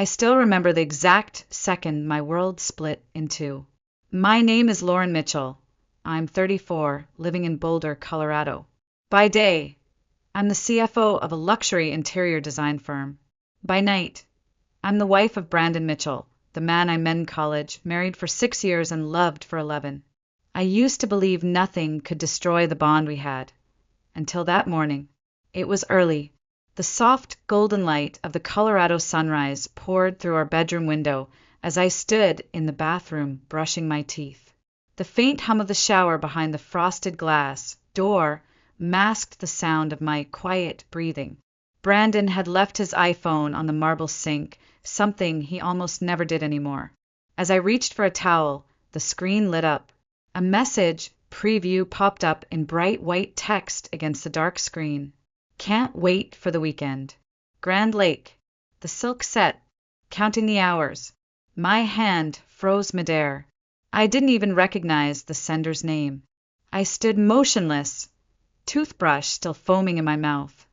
I still remember the exact second my world split in two. My name is Lauren Mitchell. I'm 34, living in Boulder, Colorado. By day, I'm the CFO of a luxury interior design firm. By night, I'm the wife of Brandon Mitchell, the man I met in college, married for 6 years and loved for 11. I used to believe nothing could destroy the bond we had. Until that morning. It was early. The soft golden light of the Colorado sunrise poured through our bedroom window as I stood in the bathroom brushing my teeth. The faint hum of the shower behind the frosted glass door masked the sound of my quiet breathing. Brandon had left his iPhone on the marble sink, something he almost never did anymore. As I reached for a towel, the screen lit up. A message preview popped up in bright white text against the dark screen. Can't wait for the weekend. Grand Lake. The silk set. Counting the hours. My hand froze midair. I didn't even recognize the sender's name. I stood motionless, toothbrush still foaming in my mouth,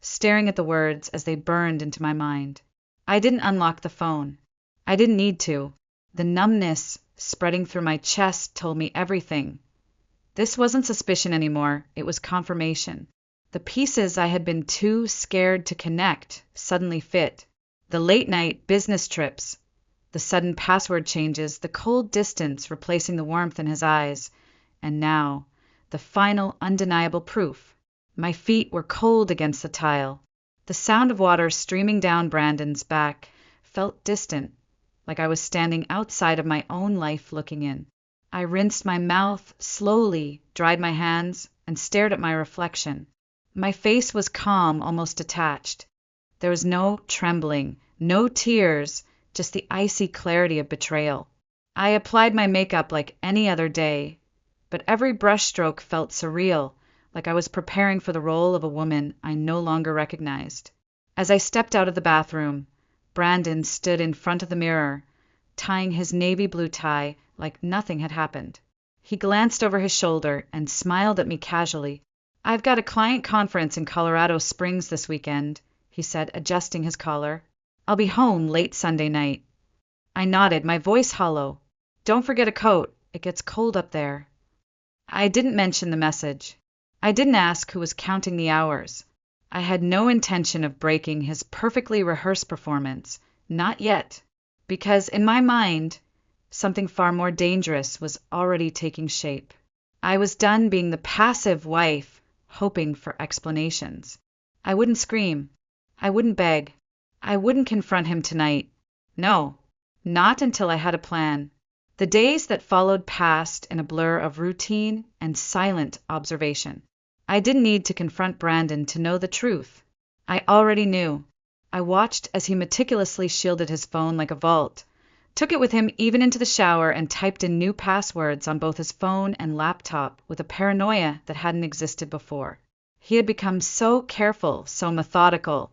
staring at the words as they burned into my mind. I didn't unlock the phone. I didn't need to. The numbness spreading through my chest told me everything. This wasn't suspicion anymore, it was confirmation. The pieces I had been too scared to connect suddenly fit. The late-night business trips, the sudden password changes, the cold distance replacing the warmth in his eyes, and now, the final undeniable proof. My feet were cold against the tile. The sound of water streaming down Brandon's back felt distant, like I was standing outside of my own life looking in. I rinsed my mouth slowly, dried my hands, and stared at my reflection. My face was calm, almost detached. There was no trembling, no tears, just the icy clarity of betrayal. I applied my makeup like any other day, but every brushstroke felt surreal, like I was preparing for the role of a woman I no longer recognized. As I stepped out of the bathroom, Brandon stood in front of the mirror, tying his navy blue tie like nothing had happened. He glanced over his shoulder and smiled at me casually. "I've got a client conference in Colorado Springs this weekend," he said, adjusting his collar. "I'll be home late Sunday night." I nodded, my voice hollow. "Don't forget a coat. It gets cold up there." I didn't mention the message. I didn't ask who was counting the hours. I had no intention of breaking his perfectly rehearsed performance, not yet, because in my mind, something far more dangerous was already taking shape. I was done being the passive wife, hoping for explanations. I wouldn't scream. I wouldn't beg. I wouldn't confront him tonight. No, not until I had a plan. The days that followed passed in a blur of routine and silent observation. I didn't need to confront Brandon to know the truth. I already knew. I watched as he meticulously shielded his phone like a vault, took it with him even into the shower, and typed in new passwords on both his phone and laptop with a paranoia that hadn't existed before. He had become so careful, so methodical,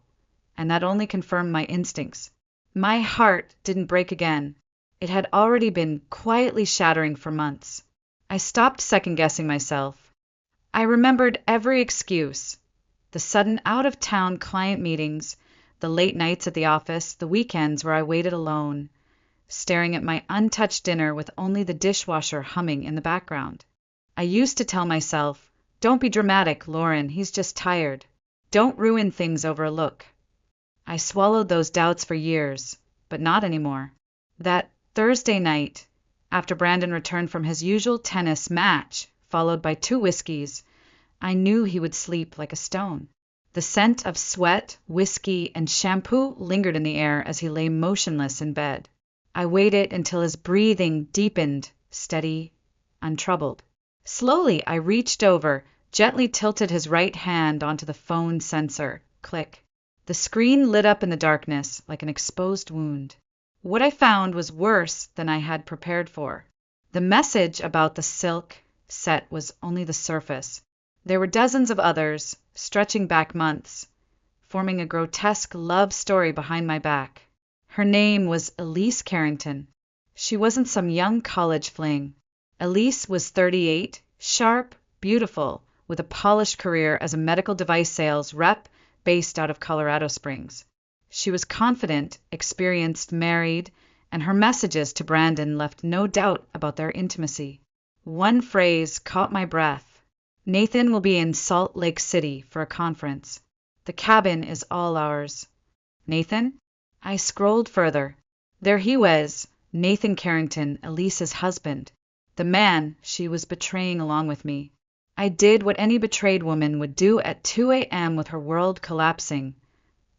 and that only confirmed my instincts. My heart didn't break again. It had already been quietly shattering for months. I stopped second-guessing myself. I remembered every excuse. The sudden out-of-town client meetings, the late nights at the office, the weekends where I waited alone, staring at my untouched dinner with only the dishwasher humming in the background. I used to tell myself, "Don't be dramatic, Lauren, he's just tired. Don't ruin things over a look." I swallowed those doubts for years, but not anymore. That Thursday night, after Brandon returned from his usual tennis match, followed by 2 whiskeys, I knew he would sleep like a stone. The scent of sweat, whiskey, and shampoo lingered in the air as he lay motionless in bed. I waited until his breathing deepened, steady, untroubled. Slowly, I reached over, gently tilted his right hand onto the phone sensor. Click. The screen lit up in the darkness like an exposed wound. What I found was worse than I had prepared for. The message about the silk set was only the surface. There were dozens of others, stretching back months, forming a grotesque love story behind my back. Her name was Elise Carrington. She wasn't some young college fling. Elise was 38, sharp, beautiful, with a polished career as a medical device sales rep based out of Colorado Springs. She was confident, experienced, married, and her messages to Brandon left no doubt about their intimacy. One phrase caught my breath. Nathan will be in Salt Lake City for a conference. The cabin is all ours. Nathan? I scrolled further. There he was, Nathan Carrington, Elise's husband, the man she was betraying along with me. I did what any betrayed woman would do at 2 a.m. with her world collapsing.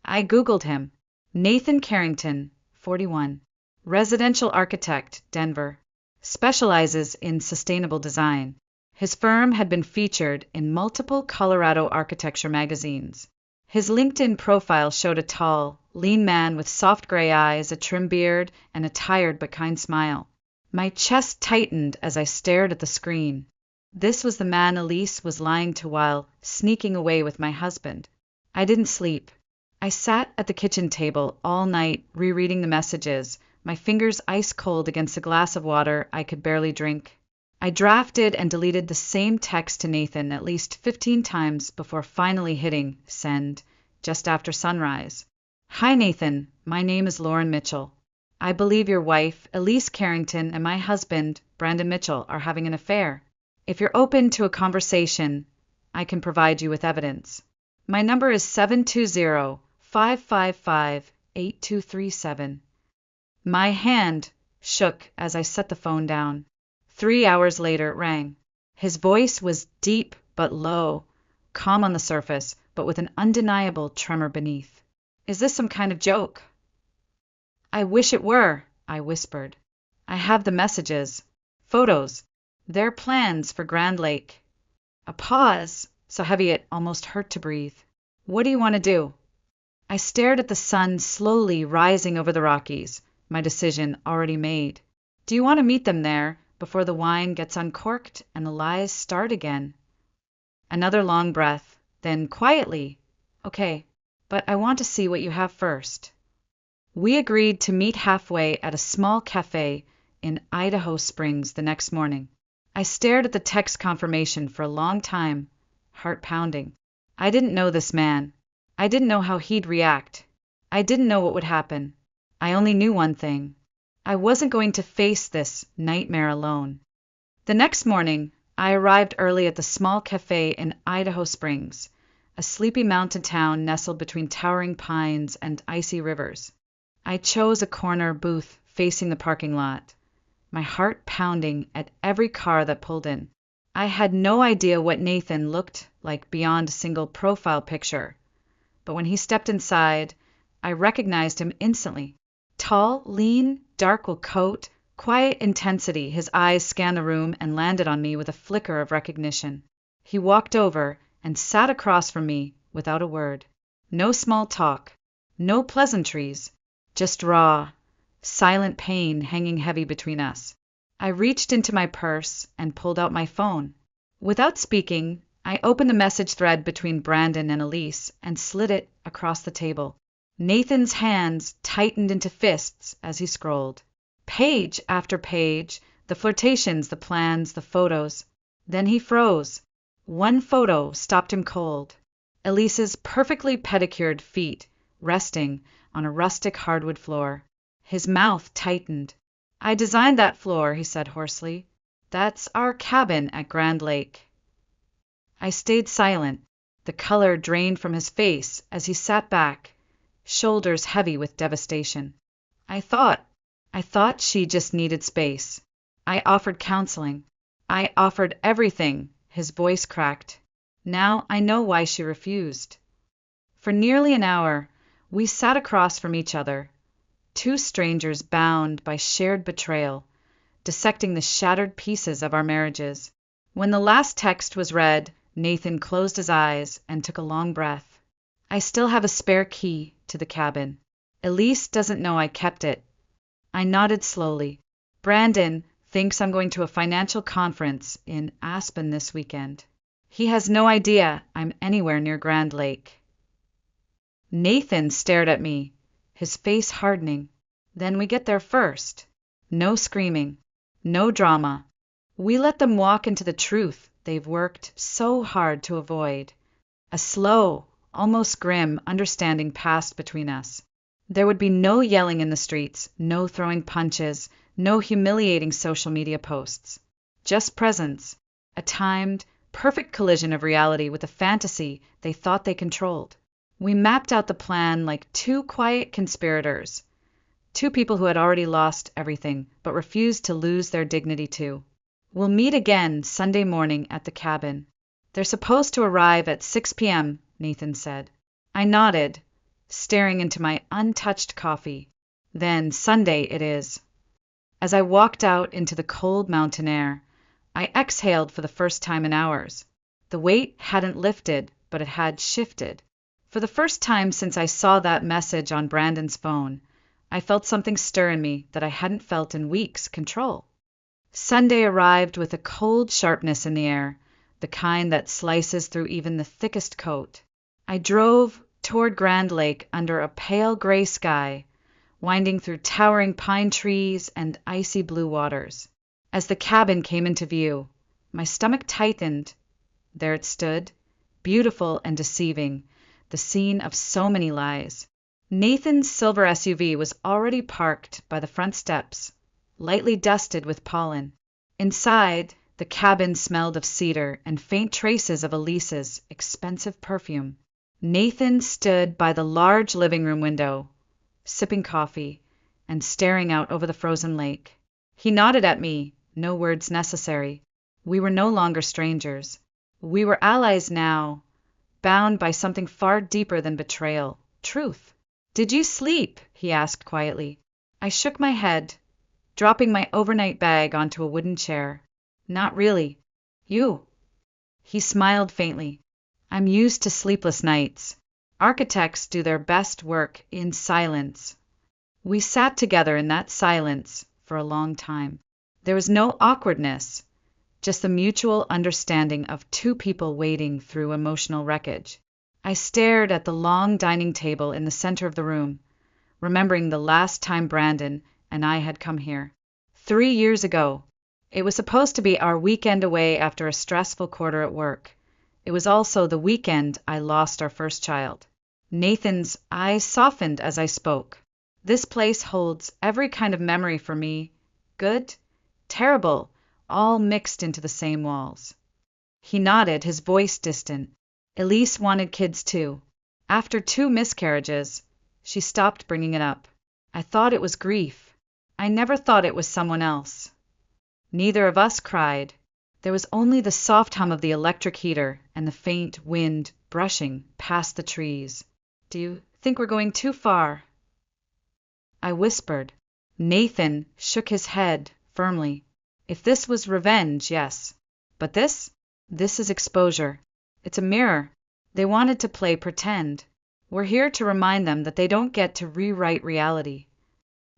I Googled him. Nathan Carrington, 41. Residential architect, Denver. Specializes in sustainable design. His firm had been featured in multiple Colorado architecture magazines. His LinkedIn profile showed a tall, lean man with soft gray eyes, a trim beard, and a tired but kind smile. My chest tightened as I stared at the screen. This was the man Elise was lying to while sneaking away with my husband. I didn't sleep. I sat at the kitchen table all night rereading the messages, my fingers ice cold against a glass of water I could barely drink. I drafted and deleted the same text to Nathan at least 15 times before finally hitting send just after sunrise. Hi Nathan, my name is Lauren Mitchell. I believe your wife, Elise Carrington, and my husband, Brandon Mitchell, are having an affair. If you're open to a conversation, I can provide you with evidence. My number is 720-555-8237. My hand shook as I set the phone down. 3 hours later it rang. His voice was deep but low, calm on the surface, but with an undeniable tremor beneath. Is this some kind of joke? I wish it were, I whispered. I have the messages, photos, their plans for Grand Lake. A pause, so heavy it almost hurt to breathe. What do you want to do? I stared at the sun slowly rising over the Rockies, my decision already made. Do you want to meet them there before the wine gets uncorked and the lies start again? Another long breath, then quietly, okay, but I want to see what you have first. We agreed to meet halfway at a small cafe in Idaho Springs the next morning. I stared at the text confirmation for a long time, heart pounding. I didn't know this man. I didn't know how he'd react. I didn't know what would happen. I only knew one thing. I wasn't going to face this nightmare alone. The next morning, I arrived early at the small cafe in Idaho Springs, a sleepy mountain town nestled between towering pines and icy rivers. I chose a corner booth facing the parking lot, my heart pounding at every car that pulled in. I had no idea what Nathan looked like beyond a single profile picture, but when he stepped inside, I recognized him instantly. Tall, lean, dark wool coat, quiet intensity. His eyes scanned the room and landed on me with a flicker of recognition. He walked over and sat across from me without a word. No small talk, no pleasantries, just raw, silent pain hanging heavy between us. I reached into my purse and pulled out my phone. Without speaking, I opened the message thread between Brandon and Elise and slid it across the table. Nathan's hands tightened into fists as he scrolled. Page after page, the flirtations, the plans, the photos. Then he froze. One photo stopped him cold. Elise's perfectly pedicured feet resting on a rustic hardwood floor. His mouth tightened. I designed that floor, he said hoarsely. That's our cabin at Grand Lake. I stayed silent. The color drained from his face as he sat back, shoulders heavy with devastation. I thought she just needed space. I offered counseling. I offered everything. His voice cracked. Now I know why she refused. For nearly an hour, we sat across from each other, two strangers bound by shared betrayal, dissecting the shattered pieces of our marriages. When the last text was read, Nathan closed his eyes and took a long breath. I still have a spare key to the cabin. Elise doesn't know I kept it. I nodded slowly. Brandon thinks I'm going to a financial conference in Aspen this weekend. He has no idea I'm anywhere near Grand Lake. Nathan stared at me, his face hardening. Then we get there first. No screaming, no drama. We let them walk into the truth they've worked so hard to avoid. A slow, almost grim understanding passed between us. There would be no yelling in the streets, no throwing punches, no humiliating social media posts. Just presence, a timed, perfect collision of reality with a fantasy they thought they controlled. We mapped out the plan like two quiet conspirators, two people who had already lost everything but refused to lose their dignity too. We'll meet again Sunday morning at the cabin. They're supposed to arrive at 6 p.m., Nathan said. I nodded, staring into my untouched coffee. Then Sunday it is. As I walked out into the cold mountain air, I exhaled for the first time in hours. The weight hadn't lifted, but it had shifted. For the first time since I saw that message on Brandon's phone, I felt something stir in me that I hadn't felt in weeks. Control. Sunday arrived with a cold sharpness in the air, the kind that slices through even the thickest coat. I drove toward Grand Lake under a pale gray sky, winding through towering pine trees and icy blue waters. As the cabin came into view, my stomach tightened. There it stood, beautiful and deceiving, the scene of so many lies. Nathan's silver SUV was already parked by the front steps, lightly dusted with pollen. Inside, the cabin smelled of cedar and faint traces of Elise's expensive perfume. Nathan stood by the large living room window, sipping coffee and staring out over the frozen lake. He nodded at me, no words necessary. We were no longer strangers. We were allies now, bound by something far deeper than betrayal, truth. Did you sleep? He asked quietly. I shook my head, dropping my overnight bag onto a wooden chair. Not really. You? He smiled faintly. I'm used to sleepless nights. Architects do their best work in silence. We sat together in that silence for a long time. There was no awkwardness, just the mutual understanding of two people wading through emotional wreckage. I stared at the long dining table in the center of the room, remembering the last time Brandon and I had come here. 3 years ago. It was supposed to be our weekend away after a stressful quarter at work. It was also the weekend I lost our first child. Nathan's eyes softened as I spoke. This place holds every kind of memory for me, good, terrible, all mixed into the same walls. He nodded, his voice distant. Elise wanted kids too. After 2 miscarriages, she stopped bringing it up. I thought it was grief. I never thought it was someone else. Neither of us cried. There was only the soft hum of the electric heater and the faint wind brushing past the trees. Do you think we're going too far? I whispered. Nathan shook his head firmly. If this was revenge, yes. But this is exposure. It's a mirror. They wanted to play pretend. We're here to remind them that they don't get to rewrite reality.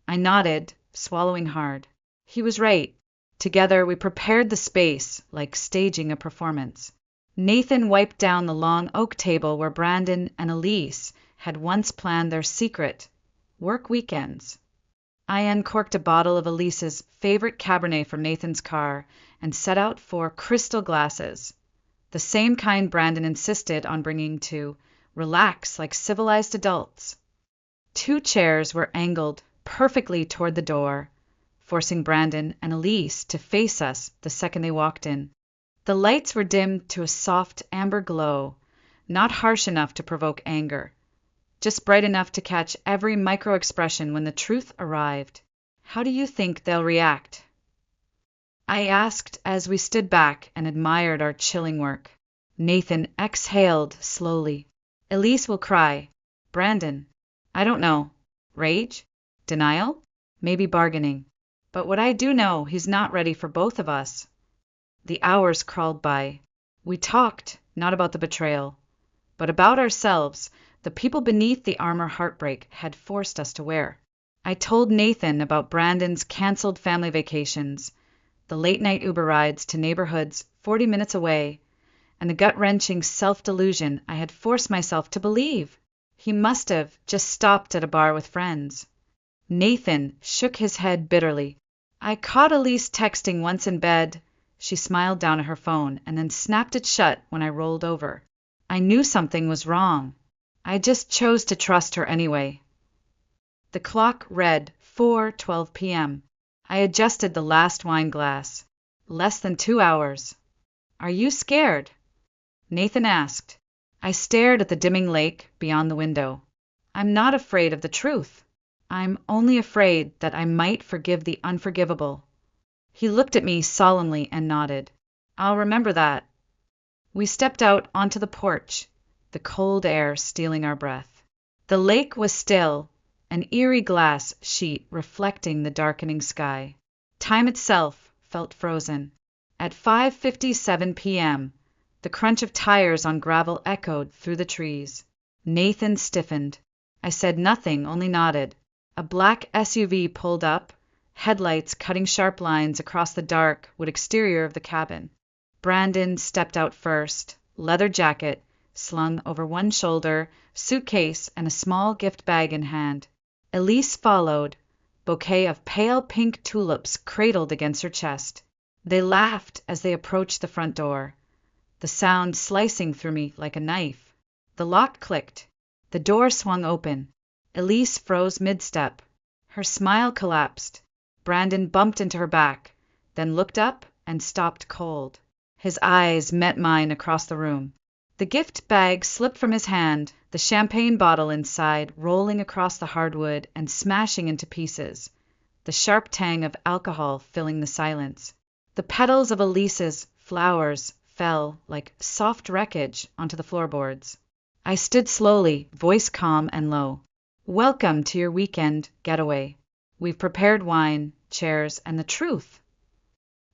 I nodded, swallowing hard. He was right. Together we prepared the space, like staging a performance. Nathan wiped down the long oak table where Brandon and Elise had once planned their secret work weekends. I uncorked a bottle of Elise's favorite Cabernet from Nathan's car and set out for crystal glasses, the same kind Brandon insisted on bringing to relax like civilized adults. 2 chairs were angled perfectly toward the door, forcing Brandon and Elise to face us the second they walked in. The lights were dimmed to a soft amber glow, not harsh enough to provoke anger, just bright enough to catch every micro-expression when the truth arrived. How do you think they'll react? I asked as we stood back and admired our chilling work. Nathan exhaled slowly. Elise will cry. Brandon, I don't know. Rage? Denial? Maybe bargaining. But what I do know, he's not ready for both of us. The hours crawled by. We talked, not about the betrayal, but about ourselves, the people beneath the armor heartbreak had forced us to wear. I told Nathan about Brandon's canceled family vacations, the late-night Uber rides to neighborhoods 40 minutes away, and the gut-wrenching self-delusion I had forced myself to believe. He must have just stopped at a bar with friends. Nathan shook his head bitterly. I caught Elise texting once in bed. She smiled down at her phone and then snapped it shut when I rolled over. I knew something was wrong. I just chose to trust her anyway. The clock read 4:12 p.m. I adjusted the last wine glass. Less than 2 hours. Are you scared? Nathan asked. I stared at the dimming lake beyond the window. I'm not afraid of the truth. I'm only afraid that I might forgive the unforgivable. He looked at me solemnly and nodded. I'll remember that. We stepped out onto the porch, the cold air stealing our breath. The lake was still, an eerie glass sheet reflecting the darkening sky. Time itself felt frozen. At 5:57 p.m., the crunch of tires on gravel echoed through the trees. Nathan stiffened. I said nothing, only nodded. A black SUV pulled up, headlights cutting sharp lines across the dark wood exterior of the cabin. Brandon stepped out first, leather jacket slung over one shoulder, suitcase and a small gift bag in hand. Elise followed, bouquet of pale pink tulips cradled against her chest. They laughed as they approached the front door, the sound slicing through me like a knife. The lock clicked. The door swung open. Elise froze mid-step. Her smile collapsed. Brandon bumped into her back, then looked up and stopped cold. His eyes met mine across the room. The gift bag slipped from his hand, the champagne bottle inside rolling across the hardwood and smashing into pieces, the sharp tang of alcohol filling the silence. The petals of Elise's flowers fell like soft wreckage onto the floorboards. I stood slowly, voice calm and low. Welcome to your weekend getaway. We've prepared wine, chairs, and the truth.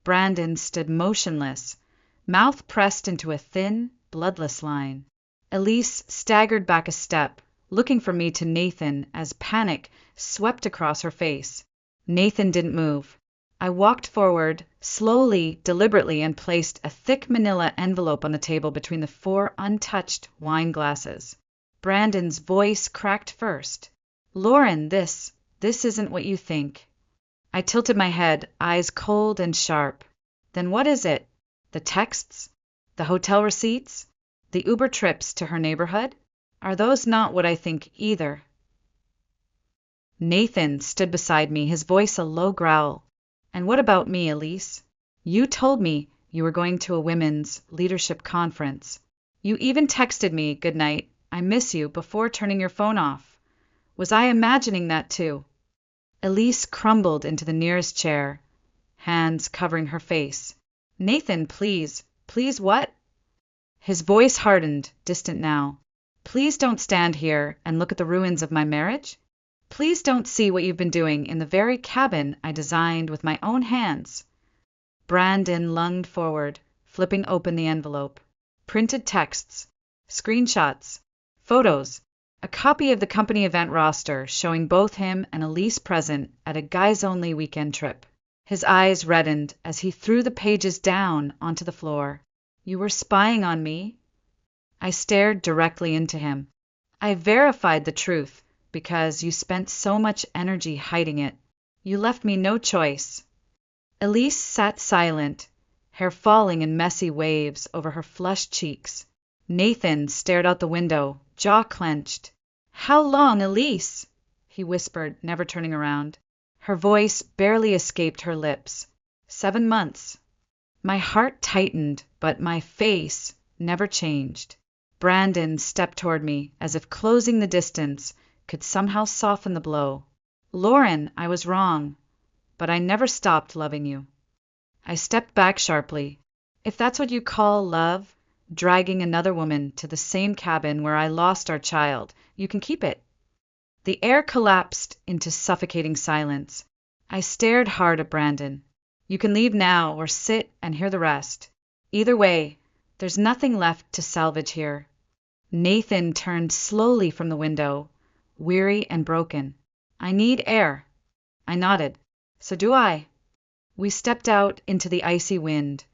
Brandon stood motionless, mouth pressed into a thin, bloodless line. Elise staggered back a step, looking from me to Nathan as panic swept across her face. Nathan didn't move. I walked forward, slowly, deliberately, and placed a thick manila envelope on the table between the 4 untouched wine glasses. Brandon's voice cracked first. Lauren, this isn't what you think. I tilted my head, eyes cold and sharp. Then what is it? The texts? The hotel receipts? The Uber trips to her neighborhood? Are those not what I think either? Nathan stood beside me, his voice a low growl. And what about me, Elise? You told me you were going to a women's leadership conference. You even texted me, "Good night, I miss you," before turning your phone off. Was I imagining that too? Elise crumbled into the nearest chair, hands covering her face. Nathan, please what? His voice hardened, distant now. Please don't stand here and look at the ruins of my marriage. Please don't see what you've been doing in the very cabin I designed with my own hands. Brandon lunged forward, flipping open the envelope. Printed texts, screenshots, photos, a copy of the company event roster showing both him and Elise present at a guys-only weekend trip. His eyes reddened as he threw the pages down onto the floor. You were spying on me? I stared directly into him. I verified the truth because you spent so much energy hiding it. You left me no choice. Elise sat silent, hair falling in messy waves over her flushed cheeks. Nathan stared out the window, jaw clenched. How long, Elise? He whispered, never turning around. Her voice barely escaped her lips. 7 months. My heart tightened, but my face never changed. Brandon stepped toward me, as if closing the distance could somehow soften the blow. Lauren, I was wrong, but I never stopped loving you. I stepped back sharply. If that's what you call love, dragging another woman to the same cabin where I lost our child, you can keep it. The air collapsed into suffocating silence. I stared hard at Brandon. You can leave now or sit and hear the rest. Either way, there's nothing left to salvage here. Nathan turned slowly from the window, weary and broken. I need air. I nodded. So do I. We stepped out into the icy wind,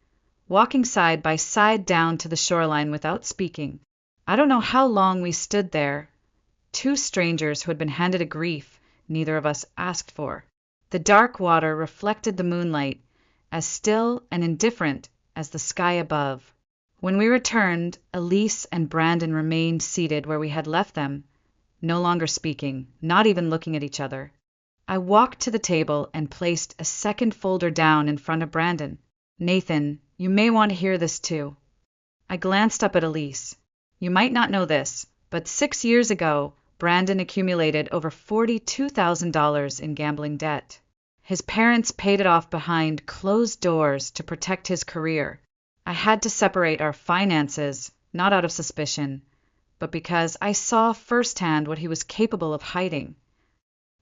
walking side by side down to the shoreline without speaking. I don't know how long we stood there, 2 strangers who had been handed a grief neither of us asked for. The dark water reflected the moonlight, as still and indifferent as the sky above. When we returned, Elise and Brandon remained seated where we had left them, no longer speaking, not even looking at each other. I walked to the table and placed a second folder down in front of Brandon. Nathan, you may want to hear this too. I glanced up at Elise. You might not know this, but 6 years ago, Brandon accumulated over $42,000 in gambling debt. His parents paid it off behind closed doors to protect his career. I had to separate our finances, not out of suspicion, but because I saw firsthand what he was capable of hiding.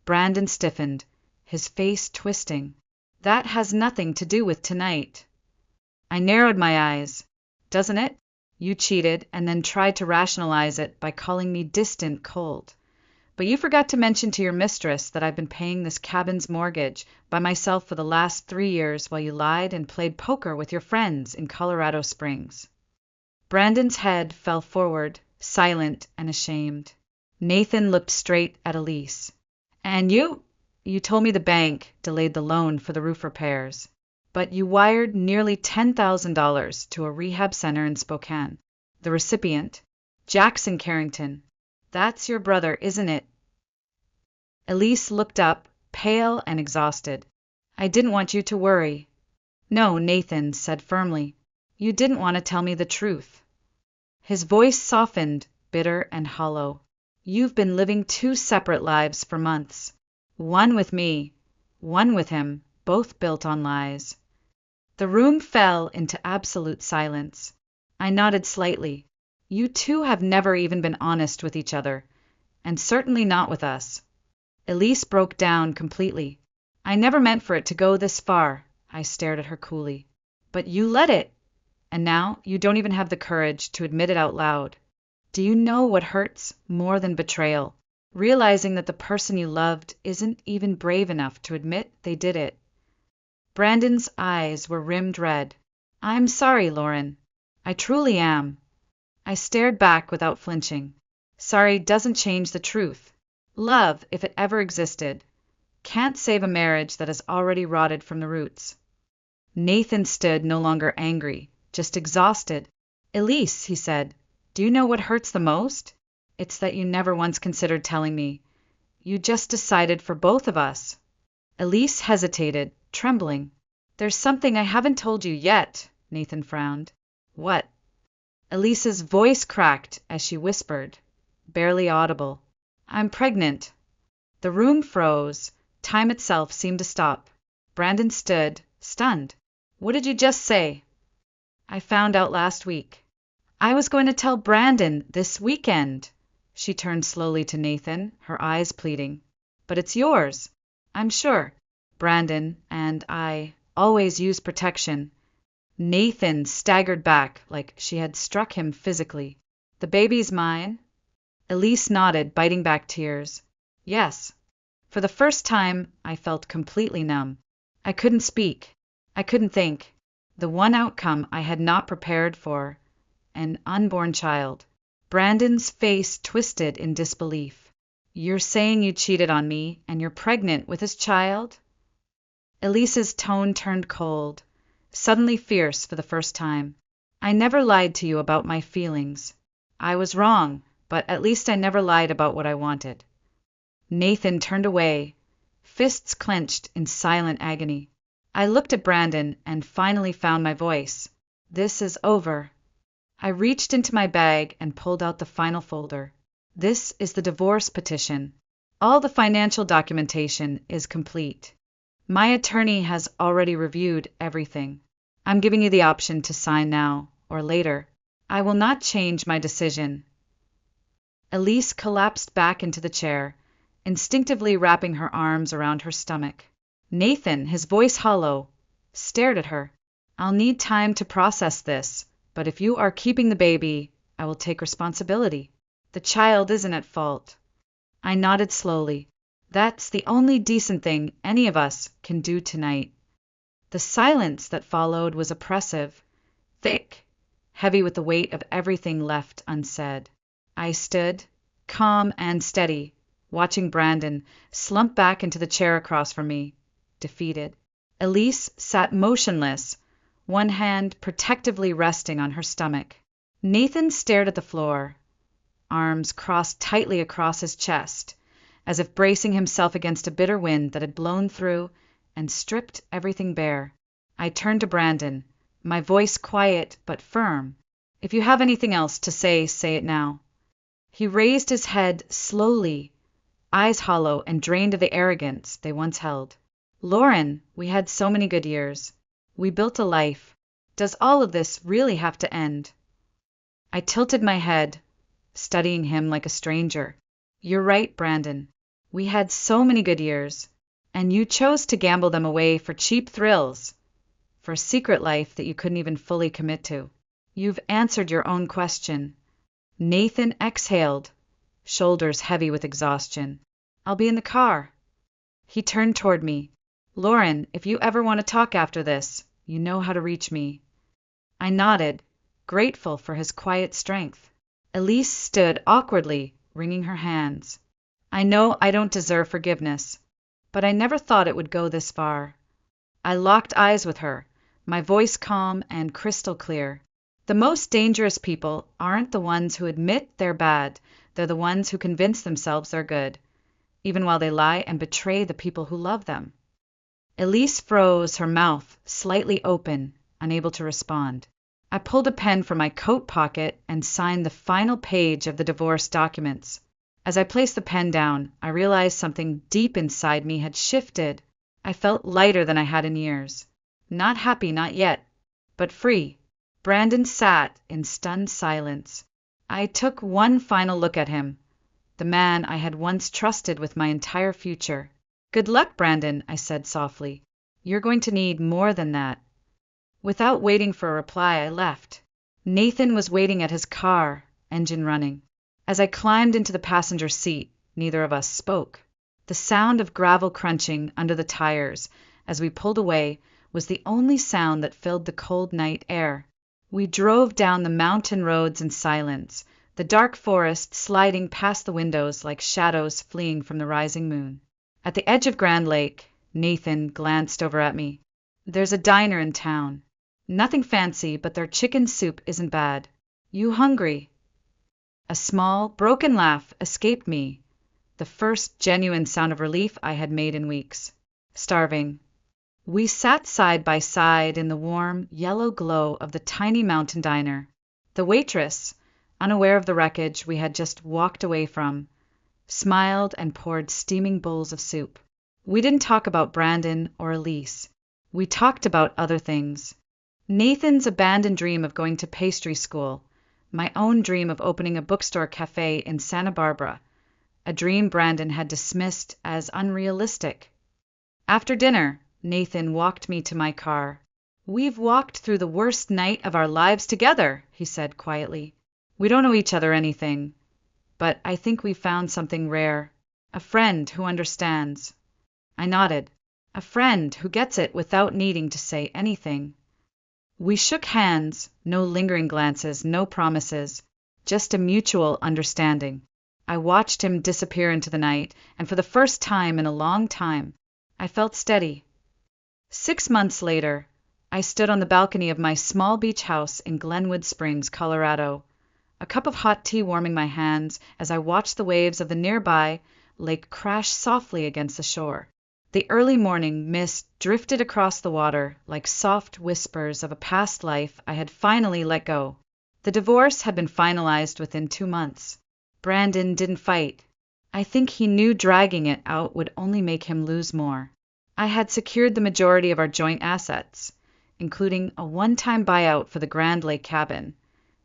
Brandon stiffened, his face twisting. That has nothing to do with tonight. I narrowed my eyes. Doesn't it? You cheated and then tried to rationalize it by calling me distant, cold. But you forgot to mention to your mistress that I've been paying this cabin's mortgage by myself for the last 3 years while you lied and played poker with your friends in Colorado Springs. Brandon's head fell forward, silent and ashamed. Nathan looked straight at Elise. And you told me the bank delayed the loan for the roof repairs, but you wired nearly $10,000 to a rehab center in Spokane. The recipient, Jackson Carrington. That's your brother, isn't it? Elise looked up, pale and exhausted. I didn't want you to worry. No, Nathan said firmly. You didn't want to tell me the truth. His voice softened, bitter and hollow. You've been living 2 separate lives for months. One with me, one with him, both built on lies. The room fell into absolute silence. I nodded slightly. You two have never even been honest with each other, and certainly not with us. Elise broke down completely. I never meant for it to go this far. I stared at her coolly. But you let it. And now you don't even have the courage to admit it out loud. Do you know what hurts more than betrayal? Realizing that the person you loved isn't even brave enough to admit they did it. Brandon's eyes were rimmed red. I'm sorry, Lauren. I truly am. I stared back without flinching. Sorry doesn't change the truth. Love, if it ever existed, can't save a marriage that has already rotted from the roots. Nathan stood no longer angry, just exhausted. Elise, he said, do you know what hurts the most? It's that you never once considered telling me. You just decided for both of us. Elise hesitated, trembling. There's something I haven't told you yet, Nathan frowned. What? Elise's voice cracked as she whispered, barely audible. I'm pregnant. The room froze. Time itself seemed to stop. Brandon stood, stunned. What did you just say? I found out last week. I was going to tell Brandon this weekend. She turned slowly to Nathan, her eyes pleading. But it's yours. I'm sure. Brandon and I always use protection. Nathan staggered back like she had struck him physically. The baby's mine? Elise nodded, biting back tears. Yes. For the first time, I felt completely numb. I couldn't speak. I couldn't think. The one outcome I had not prepared for. An unborn child. Brandon's face twisted in disbelief. You're saying you cheated on me and you're pregnant with his child? Elise's tone turned cold, suddenly fierce for the first time. I never lied to you about my feelings. I was wrong, but at least I never lied about what I wanted. Nathan turned away, fists clenched in silent agony. I looked at Brandon and finally found my voice. This is over. I reached into my bag and pulled out the final folder. This is the divorce petition. All the financial documentation is complete. My attorney has already reviewed everything. I'm giving you the option to sign now or later. I will not change my decision. Elise collapsed back into the chair, instinctively wrapping her arms around her stomach. Nathan, his voice hollow, stared at her. I'll need time to process this, but if you are keeping the baby, I will take responsibility. The child isn't at fault. I nodded slowly. That's the only decent thing any of us can do tonight. The silence that followed was oppressive, thick, heavy with the weight of everything left unsaid. I stood, calm and steady, watching Brandon slump back into the chair across from me, defeated. Elise sat motionless, one hand protectively resting on her stomach. Nathan stared at the floor. arms crossed tightly across his chest, as if bracing himself against a bitter wind that had blown through and stripped everything bare. I turned to Brandon, my voice quiet but firm. "If you have anything else to say, say it now." He raised his head slowly, eyes hollow and drained of the arrogance they once held. "Lauren, we had so many good years. We built a life. Does all of this really have to end?" I tilted my head, studying him like a stranger. "You're right, Brandon. We had so many good years, and you chose to gamble them away for cheap thrills, for a secret life that you couldn't even fully commit to. You've answered your own question." Nathan exhaled, shoulders heavy with exhaustion. "I'll be in the car." He turned toward me. "Lauren, if you ever want to talk after this, you know how to reach me." I nodded, grateful for his quiet strength. Elise stood awkwardly, wringing her hands. "I know I don't deserve forgiveness, but I never thought it would go this far." I locked eyes with her, my voice calm and crystal clear. The most dangerous people aren't the ones who admit they're bad, they're the ones who convince themselves they're good, even while they lie and betray the people who love them. Elise froze, her mouth slightly open, unable to respond. I pulled a pen from my coat pocket and signed the final page of the divorce documents. As I placed the pen down, I realized something deep inside me had shifted. I felt lighter than I had in years. Not happy, not yet, but free. Brandon sat in stunned silence. I took one final look at him, the man I had once trusted with my entire future. "Good luck, Brandon," I said softly. "You're going to need more than that." Without waiting for a reply, I left. Nathan was waiting at his car, engine running. As I climbed into the passenger seat, neither of us spoke. The sound of gravel crunching under the tires as we pulled away was the only sound that filled the cold night air. We drove down the mountain roads in silence, the dark forest sliding past the windows like shadows fleeing from the rising moon. At the edge of Grand Lake, Nathan glanced over at me. "There's a diner in town. Nothing fancy, but their chicken soup isn't bad. You hungry?" A small, broken laugh escaped me, the first genuine sound of relief I had made in weeks. "Starving." We sat side by side in the warm, yellow glow of the tiny mountain diner. The waitress, unaware of the wreckage we had just walked away from, smiled and poured steaming bowls of soup. We didn't talk about Brandon or Elise. We talked about other things. Nathan's abandoned dream of going to pastry school, my own dream of opening a bookstore cafe in Santa Barbara, a dream Brandon had dismissed as unrealistic. After dinner, Nathan walked me to my car. "We've walked through the worst night of our lives together," he said quietly. "We don't owe each other anything, but I think we found something rare. A friend who understands." I nodded. "A friend who gets it without needing to say anything." We shook hands, no lingering glances, no promises, just a mutual understanding. I watched him disappear into the night, and for the first time in a long time, I felt steady. 6 months later, I stood on the balcony of my small beach house in Glenwood Springs, Colorado, a cup of hot tea warming my hands as I watched the waves of the nearby lake crash softly against the shore. The early morning mist drifted across the water like soft whispers of a past life I had finally let go. The divorce had been finalized within 2 months. Brandon didn't fight. I think he knew dragging it out would only make him lose more. I had secured the majority of our joint assets, including a one-time buyout for the Grand Lake cabin,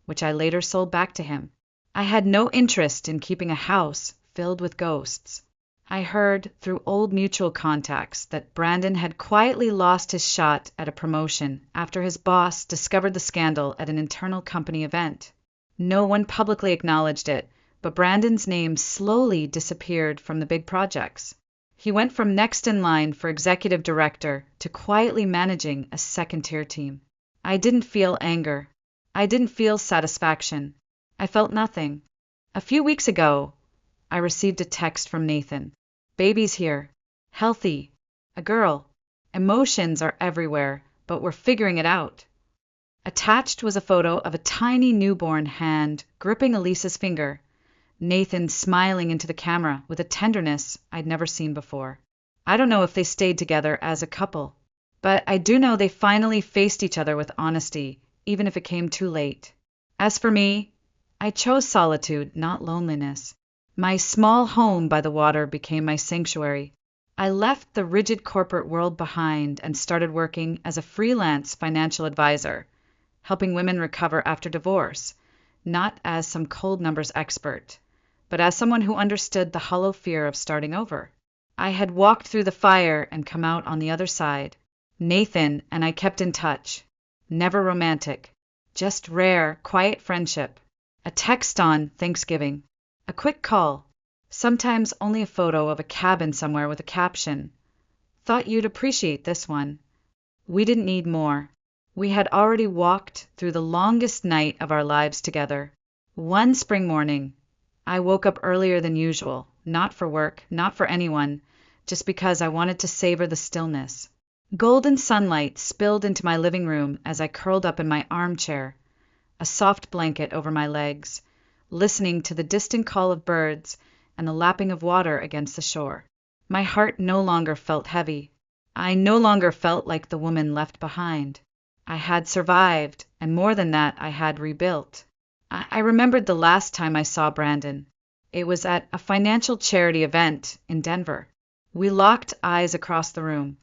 which I later sold back to him. I had no interest in keeping a house filled with ghosts. I heard through old mutual contacts that Brandon had quietly lost his shot at a promotion after his boss discovered the scandal at an internal company event. No one publicly acknowledged it, but Brandon's name slowly disappeared from the big projects. He went from next in line for executive director to quietly managing a second-tier team. I didn't feel anger. I didn't feel satisfaction. I felt nothing. A few weeks ago, I received a text from Nathan. "Baby's here. Healthy. A girl. Emotions are everywhere, but we're figuring it out." Attached was a photo of a tiny newborn hand gripping Elisa's finger, Nathan smiling into the camera with a tenderness I'd never seen before. I don't know if they stayed together as a couple, but I do know they finally faced each other with honesty, even if it came too late. As for me, I chose solitude, not loneliness. My small home by the water became my sanctuary. I left the rigid corporate world behind and started working as a freelance financial advisor, helping women recover after divorce, not as some cold numbers expert, but as someone who understood the hollow fear of starting over. I had walked through the fire and come out on the other side. Nathan and I kept in touch. Never romantic, just rare, quiet friendship. A text on Thanksgiving, a quick call, sometimes only a photo of a cabin somewhere with a caption, "Thought you'd appreciate this one." We didn't need more. We had already walked through the longest night of our lives together. One spring morning, I woke up earlier than usual, not for work, not for anyone, just because I wanted to savor the stillness. Golden sunlight spilled into my living room as I curled up in my armchair, a soft blanket over my legs, listening to the distant call of birds and the lapping of water against the shore. My heart no longer felt heavy. I no longer felt like the woman left behind. I had survived, and more than that, I had rebuilt. I remembered the last time I saw Brandon. It was at a financial charity event in Denver. We locked eyes across the room.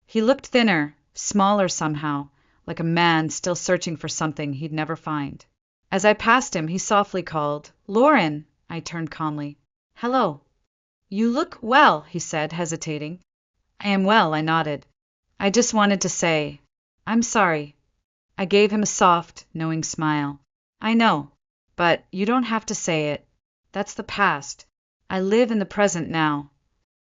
He looked thinner, smaller somehow, like a man still searching for something he'd never find. As I passed him, he softly called, "Lauren!" I turned calmly. "Hello." "You look well," he said, hesitating. "I am well," I nodded. "I just wanted to say, I'm sorry." I gave him a soft, knowing smile. "I know, but you don't have to say it. That's the past. I live in the present now."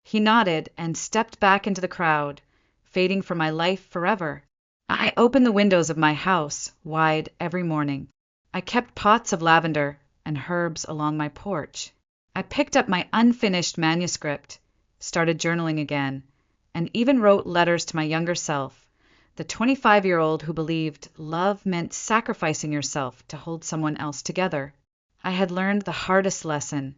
He nodded and stepped back into the crowd, fading from my life forever. I opened the windows of my house wide every morning. I kept pots of lavender and herbs along my porch. I picked up my unfinished manuscript, started journaling again, and even wrote letters to my younger self, the 25-year-old who believed love meant sacrificing yourself to hold someone else together. I had learned the hardest lesson.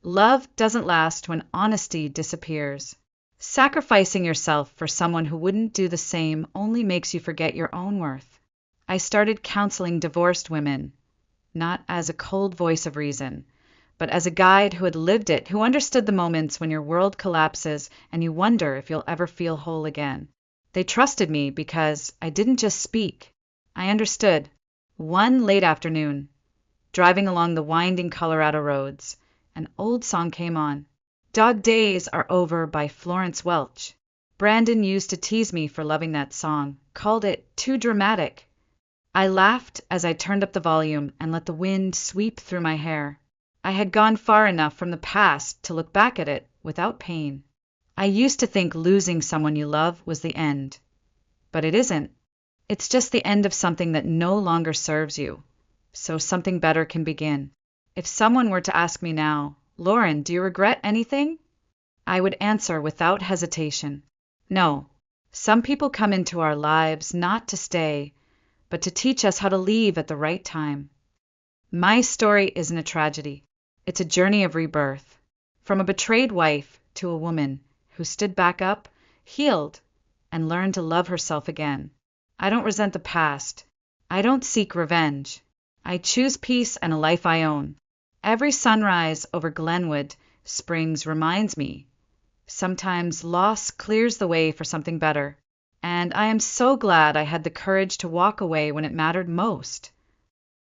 Love doesn't last when honesty disappears. Sacrificing yourself for someone who wouldn't do the same only makes you forget your own worth. I started counseling divorced women, not as a cold voice of reason, but as a guide who had lived it, who understood the moments when your world collapses and you wonder if you'll ever feel whole again. They trusted me because I didn't just speak. I understood. One late afternoon, driving along the winding Colorado roads, an old song came on. "Dog Days Are Over" by Florence Welch. Brandon used to tease me for loving that song, called it too dramatic. I laughed as I turned up the volume and let the wind sweep through my hair. I had gone far enough from the past to look back at it without pain. I used to think losing someone you love was the end. But it isn't. It's just the end of something that no longer serves you, so something better can begin. If someone were to ask me now, "Lauren, do you regret anything?" I would answer without hesitation, no. Some people come into our lives not to stay, but to teach us how to leave at the right time. My story isn't a tragedy. It's a journey of rebirth. From a betrayed wife to a woman who stood back up, healed, and learned to love herself again. I don't resent the past. I don't seek revenge. I choose peace and a life I own. Every sunrise over Glenwood Springs reminds me, sometimes loss clears the way for something better. And I am so glad I had the courage to walk away when it mattered most.